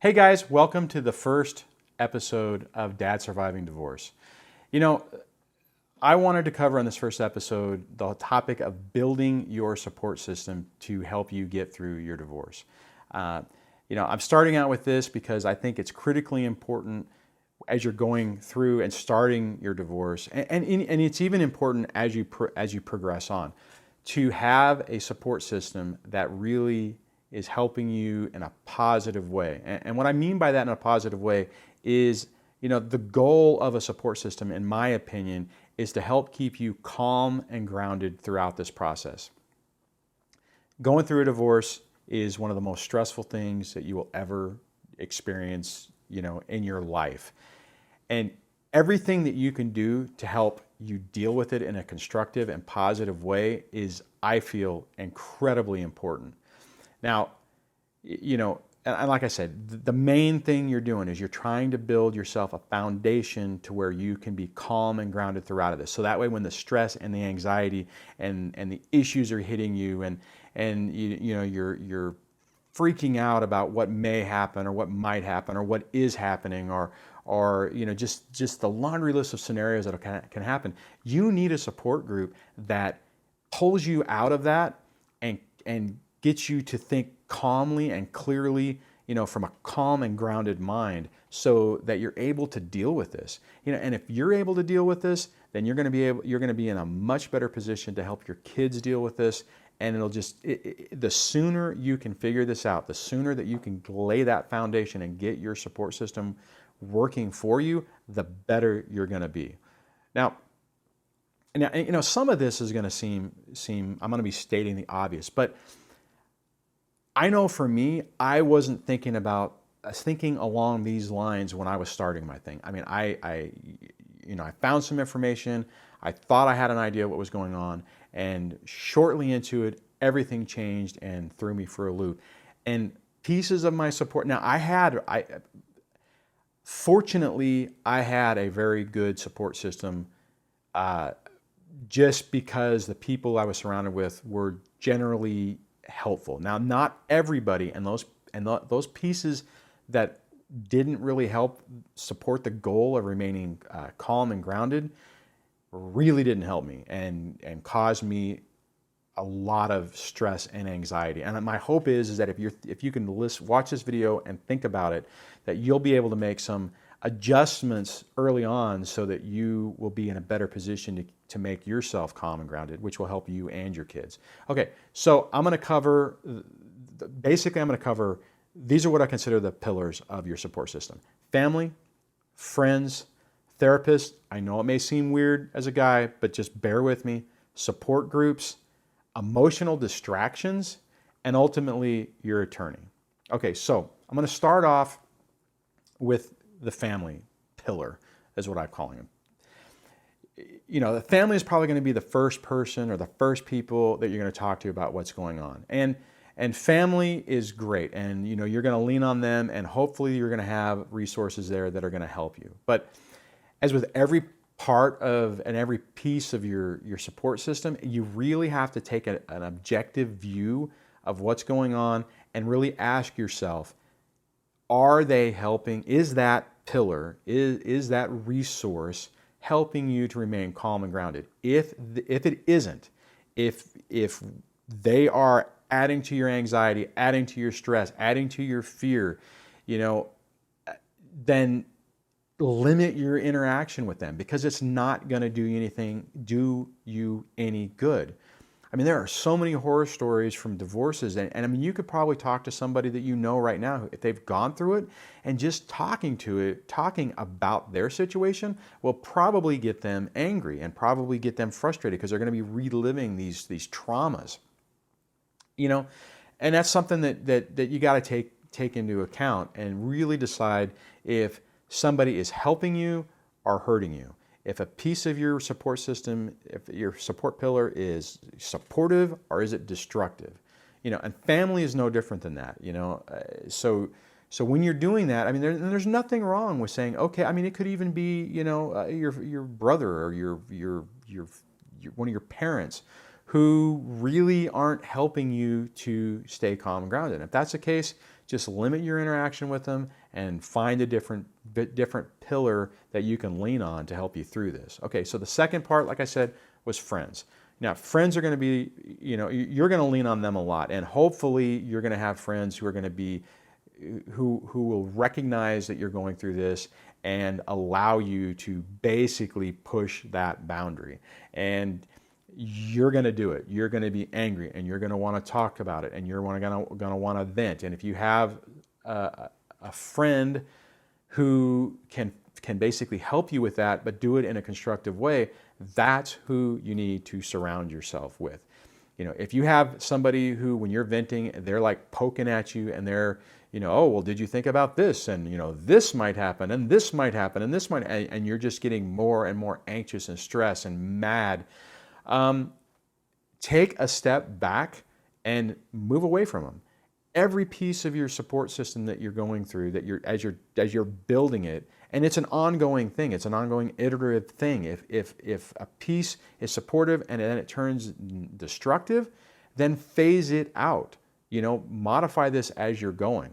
Hey guys, welcome to the first episode of Dad Surviving Divorce. You know, I wanted to cover on this first episode the topic of building your support system to help you get through your divorce. I'm starting out with this because I think it's critically important as you're going through and starting your divorce, and it's even important as you progress on, to have a support system that really is helping you in a positive way. And what I mean by that in a positive way is, the goal of a support system, in my opinion, is to help keep you calm and grounded throughout this process. Going through a divorce is one of the most stressful things that you will ever experience, in your life. And everything that you can do to help you deal with it in a constructive and positive way is, I feel, incredibly important. Now, and like I said, the main thing you're doing is you're trying to build yourself a foundation to where you can be calm and grounded throughout this. So that way, when the stress and the anxiety and the issues are hitting you, and you're freaking out about what may happen or what might happen or what is happening, or just the laundry list of scenarios that can happen, you need a support group that pulls you out of that and gets you to think calmly and clearly, from a calm and grounded mind, so that you're able to deal with this. And if you're able to deal with this, then you're going to be in a much better position to help your kids deal with this. And the sooner you can figure this out, the sooner that you can lay that foundation and get your support system working for you, the better you're going to be. Now, some of this is going to seem I'm going to be stating the obvious, but I know for me, I wasn't thinking along these lines when I was starting my thing. I mean, I found some information. I thought I had an idea of what was going on, and shortly into it, everything changed and threw me for a loop. And pieces of my support. Now, fortunately, I had a very good support system, just because the people I was surrounded with were generally helpful. Now, not everybody, and those pieces that didn't really help support the goal of remaining calm and grounded really didn't help me and caused me a lot of stress and anxiety. And my hope is that if you can watch this video and think about it, that you'll be able to make some adjustments early on so that you will be in a better position to make yourself calm and grounded, which will help you and your kids. Okay, so I'm going to cover, these are what I consider the pillars of your support system. Family, friends, therapists. I know it may seem weird as a guy, but just bear with me. Support groups, emotional distractions, and ultimately your attorney. Okay, so I'm going to start off with the family pillar, is what I'm calling them. The family is probably going to be the first person or the first people that you're going to talk to about what's going on. And family is great, and you're going to lean on them, and hopefully you're going to have resources there that are going to help you. But as with every part of and every piece of your support system, you really have to take an objective view of what's going on and really ask yourself, are they helping? Is that pillar, is that resource helping you to remain calm and grounded? If it isn't, if they are adding to your anxiety, adding to your stress, adding to your fear, then limit your interaction with them, because it's not going to do you any good. I mean, there are so many horror stories from divorces, and I mean, you could probably talk to somebody that you know right now, if they've gone through it, and just talking about their situation will probably get them angry and probably get them frustrated, because they're going to be reliving these traumas. And that's something that you got to take into account and really decide if somebody is helping you or hurting you. If a piece of your support system, if your support pillar is supportive or is it destructive? And family is no different than that, So when you're doing that, I mean, there's nothing wrong with saying, okay, I mean, it could even be, your brother or your one of your parents who really aren't helping you to stay calm and grounded. If that's the case, Just limit your interaction with them and find a different pillar that you can lean on to help you through this. Okay, so the second part, like I said, was friends. Now, friends are going to be, you're going to lean on them a lot, and hopefully you're going to have friends who are going to be, who will recognize that you're going through this and allow you to basically push that boundary. And you're going to do it. You're going to be angry, and you're going to want to talk about it, and you're going to want to vent. And if you have a friend who can basically help you with that, but do it in a constructive way, that's who you need to surround yourself with. If you have somebody who, when you're venting, they're like poking at you, and they're, oh, well, did you think about this? And, this might happen, and this might happen, and this might, and you're just getting more and more anxious and stressed and mad. Take a step back and move away from them. Every piece of your support system that you're going through, as you're building it, and it's an ongoing thing. It's an ongoing iterative thing. If a piece is supportive and then it turns destructive, then phase it out. Modify this as you're going.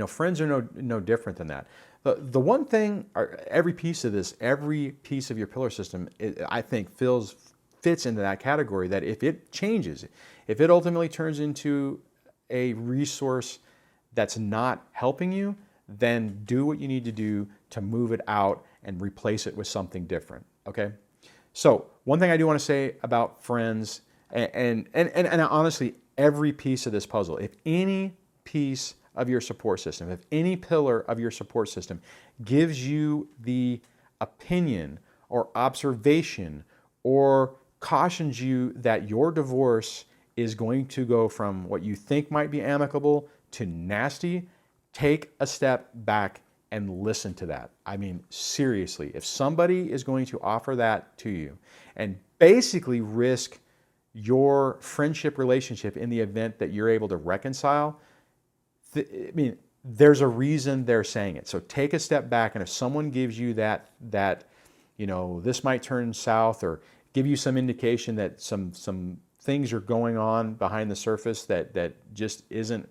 Friends are no different than that. The one thing, every piece of your pillar system, I think fits into that category, that if it changes, if it ultimately turns into a resource that's not helping you, then do what you need to do to move it out and replace it with something different. Okay? So one thing I do want to say about friends, and honestly, every piece of this puzzle, if any piece of your support system, if any pillar of your support system gives you the opinion or observation or cautions you that your divorce is going to go from what you think might be amicable to nasty, take a step back and listen to that. I mean, seriously, if somebody is going to offer that to you and basically risk your friendship relationship in the event that you're able to reconcile, there's a reason they're saying it. So take a step back, and if someone gives you that this might turn south, or give you some indication that some things are going on behind the surface that just isn't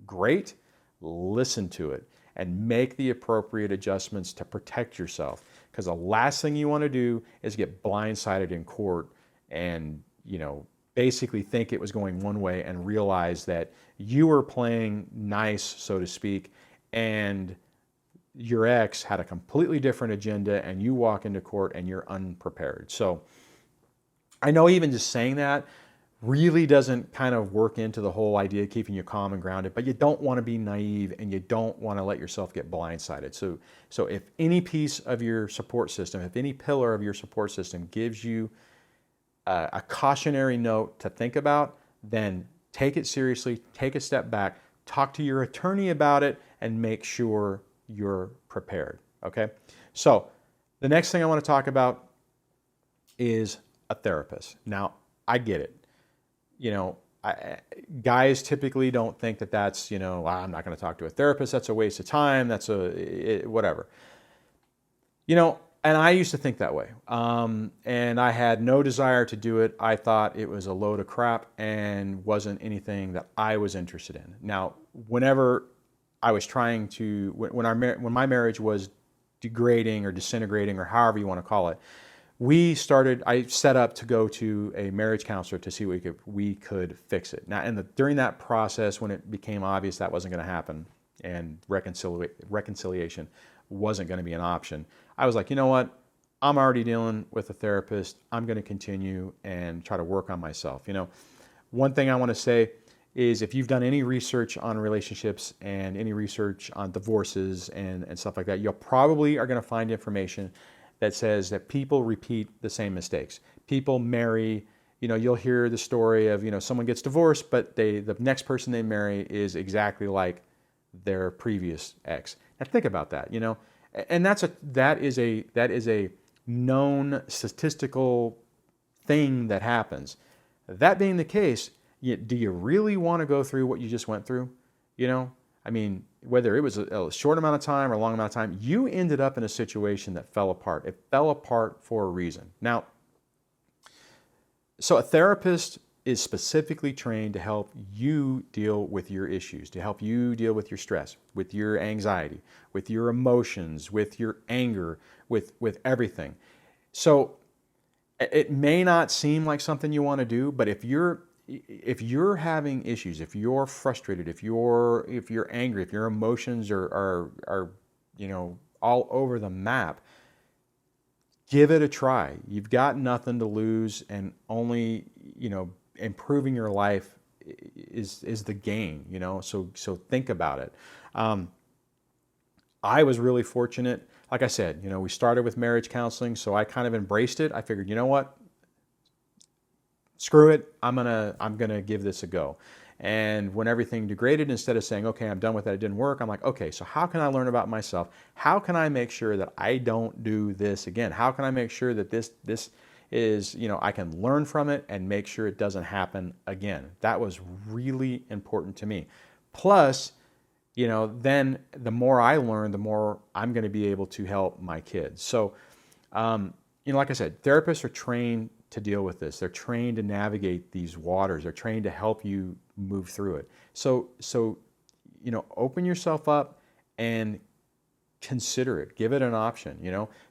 great, listen to it and make the appropriate adjustments to protect yourself. Because the last thing you want to do is get blindsided in court and, basically think it was going one way and realize that you were playing nice, so to speak, and your ex had a completely different agenda, and you walk into court and you're unprepared. So I know even just saying that really doesn't kind of work into the whole idea of keeping you calm and grounded, but you don't want to be naive, and you don't want to let yourself get blindsided. So if any piece of your support system, if any pillar of your support system gives you a cautionary note to think about, then take it seriously, take a step back, talk to your attorney about it, and make sure you're prepared, okay? So the next thing I want to talk about is a therapist. Now, I get it. Guys typically don't think that that's, I'm not going to talk to a therapist. That's a waste of time. That's whatever. And I used to think that way. And I had no desire to do it. I thought it was a load of crap and wasn't anything that I was interested in. Now, whenever I was trying to, when my marriage was degrading or disintegrating or however you want to call it, I set up to go to a marriage counselor to see if we could fix it. Now, during that process, when it became obvious that wasn't going to happen and reconciliation wasn't going to be an option, I was like, you know what? I'm already dealing with a therapist. I'm going to continue and try to work on myself. One thing I want to say is, if you've done any research on relationships and any research on divorces and stuff like that, you probably are going to find information that says that people repeat the same mistakes. People marry, you'll hear the story of, someone gets divorced, but the next person they marry is exactly like their previous ex. Now think about that, and that is a known statistical thing that happens. That being the case, do you really want to go through what you just went through? Whether it was a short amount of time or a long amount of time, you ended up in a situation that fell apart. It fell apart for a reason. Now, so a therapist is specifically trained to help you deal with your issues, to help you deal with your stress, with your anxiety, with your emotions, with your anger, with everything. So it may not seem like something you want to do, but if you're having issues, if you're frustrated, if you're angry, if your emotions are all over the map, give it a try. You've got nothing to lose, and only improving your life is the gain. So think about it. I was really fortunate. Like I said, we started with marriage counseling, so I kind of embraced it. I figured, you know what? Screw it. I'm gonna give this a go. And when everything degraded, instead of saying, okay, I'm done with that, it didn't work, I'm like, okay, so how can I learn about myself? How can I make sure that I don't do this again? How can I make sure that this is, I can learn from it and make sure it doesn't happen again? That was really important to me. Plus, then the more I learn, the more I'm going to be able to help my kids. So, like I said, therapists are trained to deal with this. They're trained to navigate these waters. They're trained to help you move through it. So open yourself up and consider it. Give it an option.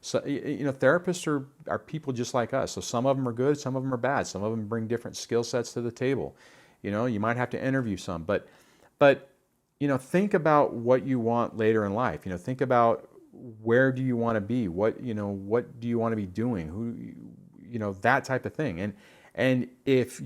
So therapists are people just like us. So some of them are good, some of them are bad. Some of them bring different skill sets to the table. You might have to interview some, but think about what you want later in life. Think about where do you want to be? What do you want to be doing? That type of thing. And if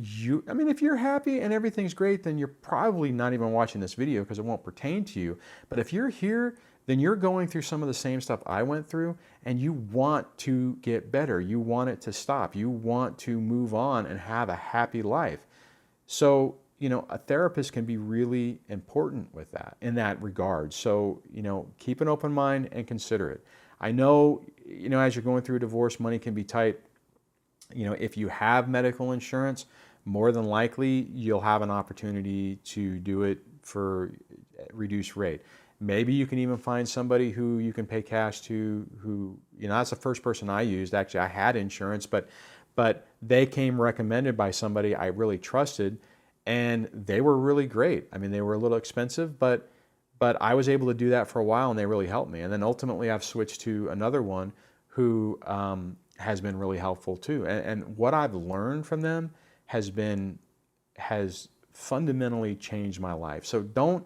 you're happy and everything's great, then you're probably not even watching this video because it won't pertain to you. But if you're here, then you're going through some of the same stuff I went through, and you want to get better. You want it to stop. You want to move on and have a happy life. So, a therapist can be really important with that, in that regard. So, keep an open mind and consider it. I know, as you're going through a divorce, money can be tight. If you have medical insurance, more than likely you'll have an opportunity to do it for reduced rate. Maybe you can even find somebody who you can pay cash to, who, that's the first person I used. Actually, I had insurance, but they came recommended by somebody I really trusted, and they were really great. I mean, they were a little expensive, but I was able to do that for a while, and they really helped me. And then ultimately I've switched to another one who has been really helpful too. And what I've learned from them has fundamentally changed my life. So don't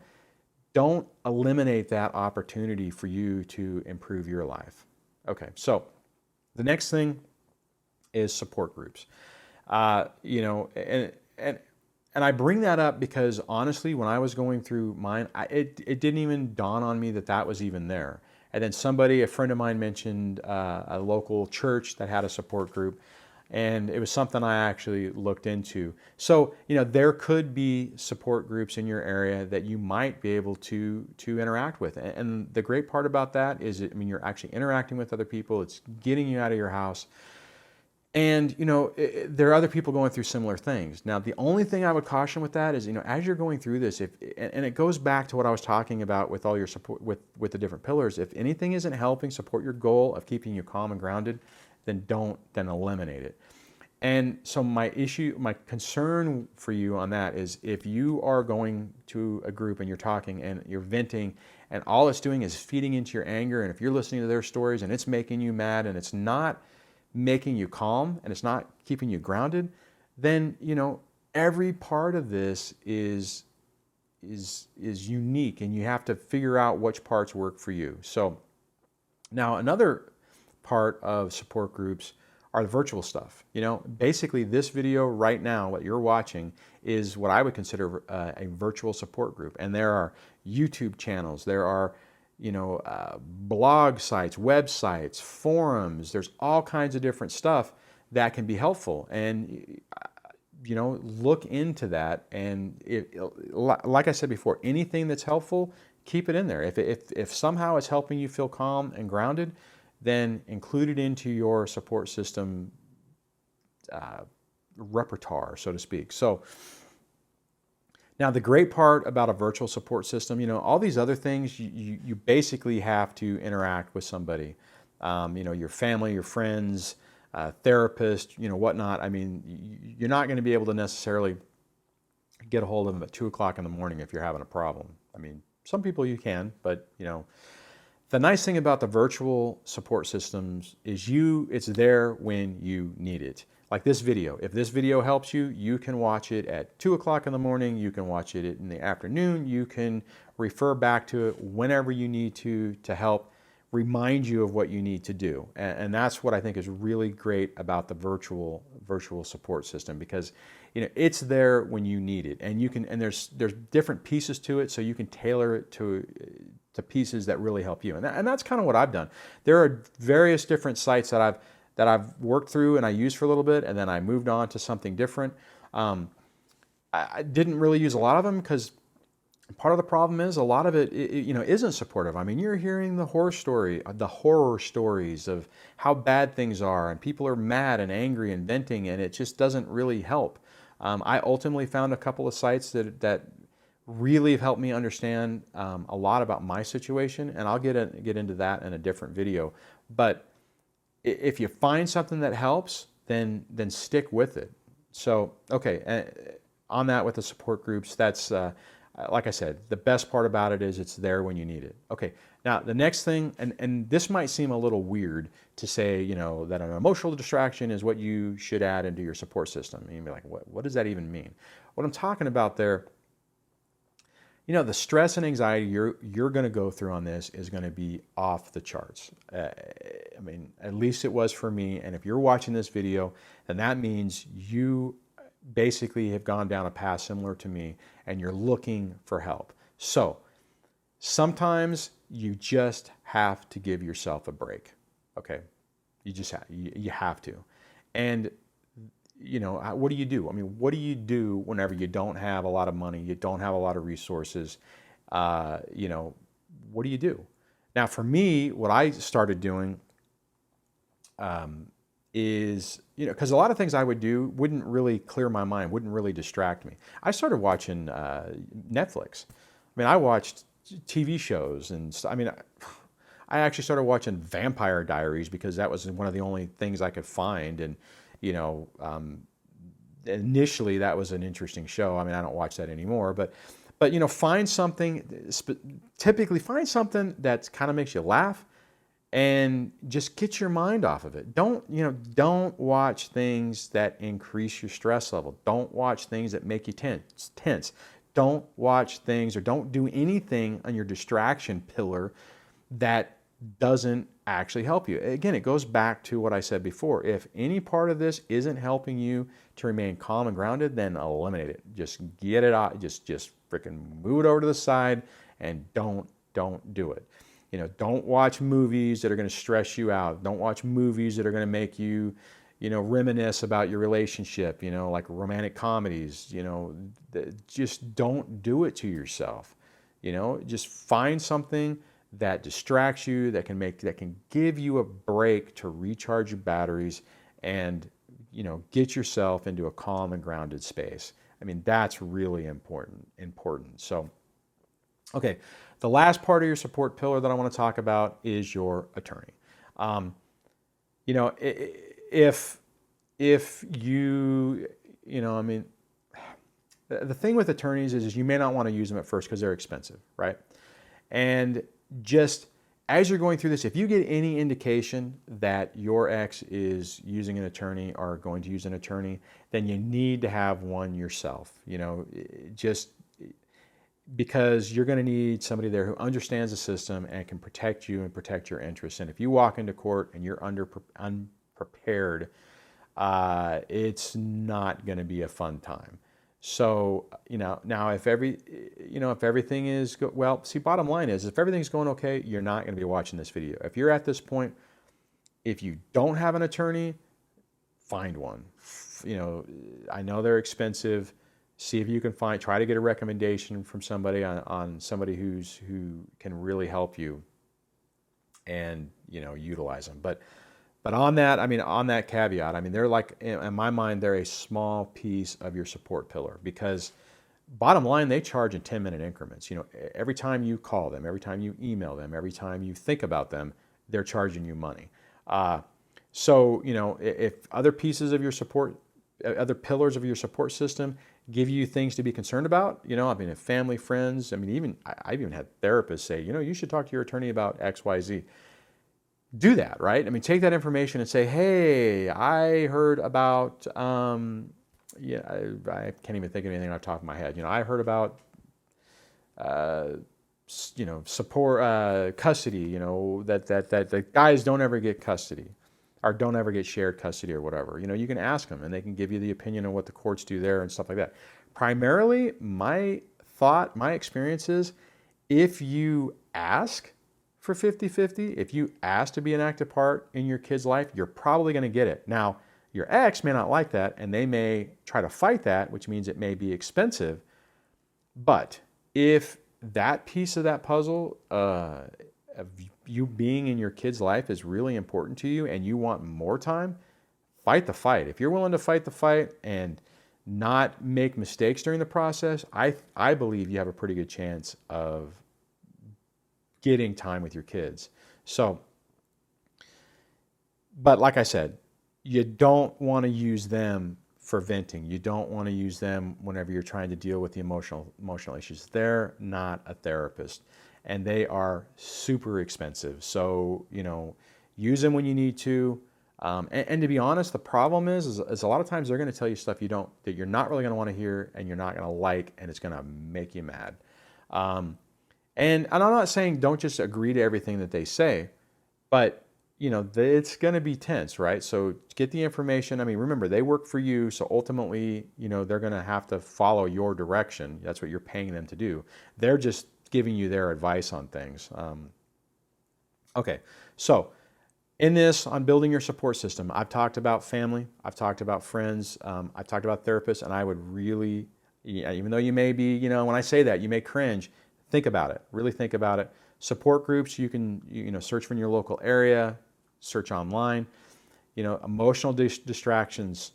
eliminate that opportunity for you to improve your life. Okay, so the next thing is support groups. And I bring that up because honestly, when I was going through mine, it didn't even dawn on me that was even there. And then a friend of mine mentioned a local church that had a support group, and it was something I actually looked into. So, there could be support groups in your area that you might be able to interact with. And the great part about that is, you're actually interacting with other people. It's getting you out of your house. And, there are other people going through similar things. Now, the only thing I would caution with that is, as you're going through this, and it goes back to what I was talking about with all your support, with the different pillars. If anything isn't helping support your goal of keeping you calm and grounded, then eliminate it. And so my concern for you on that is, if you are going to a group and you're talking and you're venting, and all it's doing is feeding into your anger, and if you're listening to their stories and it's making you mad and it's not making you calm and it's not keeping you grounded, then every part of this is unique, and you have to figure out which parts work for you. So now another part of support groups are the virtual stuff. Basically this video right now, what you're watching, is what I would consider a virtual support group. And there are YouTube channels, there are blog sites, websites, forums. There's all kinds of different stuff that can be helpful. And, look into that. And like I said before, anything that's helpful, keep it in there. If somehow it's helping you feel calm and grounded, then include it into your support system repertoire, so to speak. So, now, the great part about a virtual support system, all these other things, you basically have to interact with somebody, your family, your friends, therapist, whatnot. I mean, you're not going to be able to necessarily get a hold of them at 2 o'clock in the morning if you're having a problem. I mean, some people you can, but the nice thing about the virtual support systems is it's there when you need it. Like this video. If this video helps you, you can watch it at 2 o'clock in the morning. You can watch it in the afternoon. You can refer back to it whenever you need to help remind you of what you need to do. And that's what I think is really great about the virtual support system, because it's there when you need it, and there's different pieces to it, so you can tailor it to pieces that really help you. And that's kind of what I've done. There are various different sites that I've worked through and I used for a little bit, and then I moved on to something different. I didn't really use a lot of them because part of the problem is a lot of it isn't supportive. I mean, you're hearing the horror stories of how bad things are, and people are mad and angry and venting, and it just doesn't really help. I ultimately found a couple of sites that really have helped me understand a lot about my situation, and I'll get into that in a different video. But if you find something that helps, then stick with it. So, okay, on that with the support groups, that's like I said, the best part about it is it's there when you need it. Okay, now the next thing, and this might seem a little weird to say, that an emotional distraction is what you should add into your support system. And you'd be like, what does that even mean? What I'm talking about there, the stress and anxiety you're going to go through on this is going to be off the charts. I mean, at least it was for me. And if you're watching this video, then that means you basically have gone down a path similar to me, and you're looking for help. So sometimes you just have to give yourself a break. Okay, you have to. And what do you do? I mean, what do you do whenever you don't have a lot of money, you don't have a lot of resources? What do you do? Now, for me, what I started doing is, because a lot of things I would do wouldn't really clear my mind, wouldn't really distract me. I started watching Netflix. I mean, I watched TV shows, and I mean, I actually started watching Vampire Diaries because that was one of the only things I could find. And, initially that was an interesting show. I mean, I don't watch that anymore, but find something, typically find something that kind of makes you laugh, and just get your mind off of it. Don't watch things that increase your stress level. Don't watch things that make you tense. Don't watch things or don't do anything on your distraction pillar that doesn't actually help you. Again, it goes back to what I said before. If any part of this isn't helping you to remain calm and grounded, then eliminate it. Just get it out. Just freaking move it over to the side, and don't do it. Don't watch movies that are going to stress you out. Don't watch movies that are going to make you, reminisce about your relationship, like romantic comedies, just don't do it to yourself. Just find something that distracts you, that can give you a break to recharge your batteries, and, get yourself into a calm and grounded space. I mean, that's really important. So, okay. The last part of your support pillar that I want to talk about is your attorney. If you, I mean, the thing with attorneys is you may not want to use them at first because they're expensive, right? And just as you're going through this, if you get any indication that your ex is using an attorney or going to use an attorney, then you need to have one yourself, just because you're going to need somebody there who understands the system and can protect you and protect your interests. And if you walk into court and you're unprepared, it's not going to be a fun time. So, now if everything is bottom line is, if everything's going okay, you're not going to be watching this video. If you're at this point, if you don't have an attorney, find one. I know they're expensive. See if you can try to get a recommendation from somebody on somebody who can really help you, and utilize them. But on that caveat, they're like, in my mind, they're a small piece of your support pillar, because bottom line, they charge in 10-minute increments. Every time you call them, every time you email them, every time you think about them, they're charging you money. So, if other pieces of your support, other pillars of your support system give you things to be concerned about, if family, friends, I've even had therapists say, you should talk to your attorney about X, Y, Z. Do that, right? Take that information and say, hey, I heard about, yeah, I can't even think of anything off the top of my head. I heard about, support, custody, that guys don't ever get custody or don't ever get shared custody or whatever. You can ask them and they can give you the opinion on what the courts do there and stuff like that. Primarily, my experience is if you ask for 50-50, if you ask to be an active part in your kid's life, you're probably going to get it. Now, your ex may not like that and they may try to fight that, which means it may be expensive. But if that piece of that puzzle of you being in your kid's life is really important to you and you want more time, fight the fight. If you're willing to fight the fight and not make mistakes during the process, I believe you have a pretty good chance of getting time with your kids. So, but like I said, you don't want to use them for venting. You don't want to use them whenever you're trying to deal with the emotional issues. They're not a therapist and they are super expensive. So, use them when you need to. And to be honest, the problem is a lot of times they're going to tell you stuff that you're not really going to want to hear and you're not going to like, and it's going to make you mad. And I'm not saying don't just agree to everything that they say, but it's going to be tense, right? So get the information. Remember, they work for you. So ultimately, they're going to have to follow your direction. That's what you're paying them to do. They're just giving you their advice on things. Okay. So on building your support system, I've talked about family. I've talked about friends. I've talked about therapists, and I would really, even though you may be, when I say that, you may cringe, think about it. Really think about it. Support groups, you can, search from your local area, search online. Emotional distractions,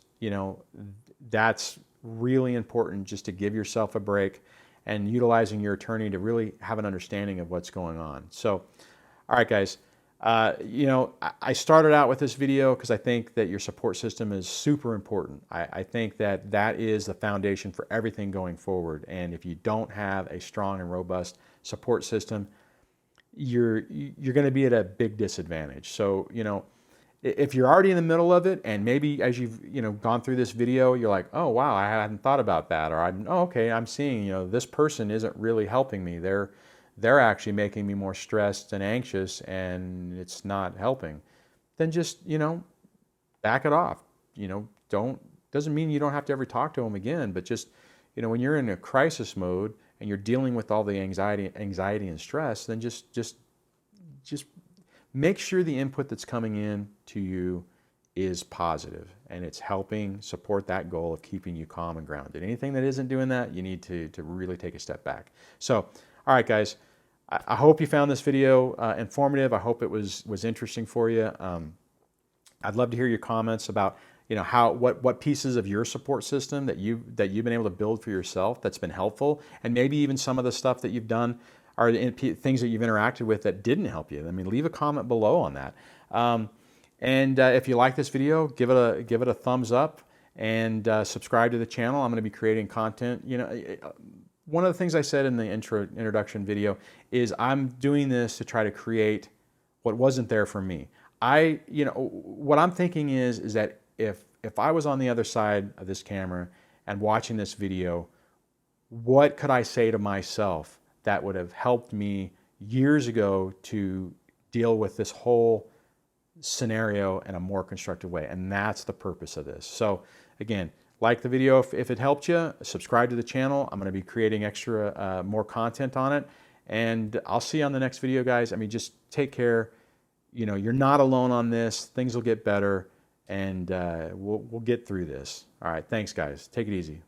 that's really important, just to give yourself a break and utilizing your attorney to really have an understanding of what's going on. So, all right, guys, I started out with this video because I think that your support system is super important. I think that is the foundation for everything going forward. And if you don't have a strong and robust support system, you're going to be at a big disadvantage. So, if you're already in the middle of it, and maybe as you've gone through this video, you're like, oh wow, I hadn't thought about that, or I'm seeing this person isn't really helping me. They're actually making me more stressed and anxious, and it's not helping. Then just back it off. Doesn't mean you don't have to ever talk to them again, but just when you're in a crisis mode and you're dealing with all the anxiety and stress, then just make sure the input that's coming in to you is positive and it's helping support that goal of keeping you calm and grounded. Anything that isn't doing that, you need to really take a step back. So, all right, guys, I hope you found this video informative. I hope it was interesting for you. I'd love to hear your comments about what pieces of your support system that you've been able to build for yourself that's been helpful, and maybe even some of the stuff that you've done are things that you've interacted with that didn't help you. Leave a comment below on that. And if you like this video, give it a thumbs up and subscribe to the channel. I'm going to be creating content. One of the things I said in the introduction video is I'm doing this to try to create what wasn't there for me. What I'm thinking is that if I was on the other side of this camera and watching this video, what could I say to myself that would have helped me years ago to deal with this whole scenario in a more constructive way? And that's the purpose of this. So again, like the video if it helped you, subscribe to the channel. I'm going to be creating extra more content on it, and I'll see you on the next video, guys. Just take care. You're not alone on this. Things will get better, and we'll get through this. All right, thanks, guys. Take it easy.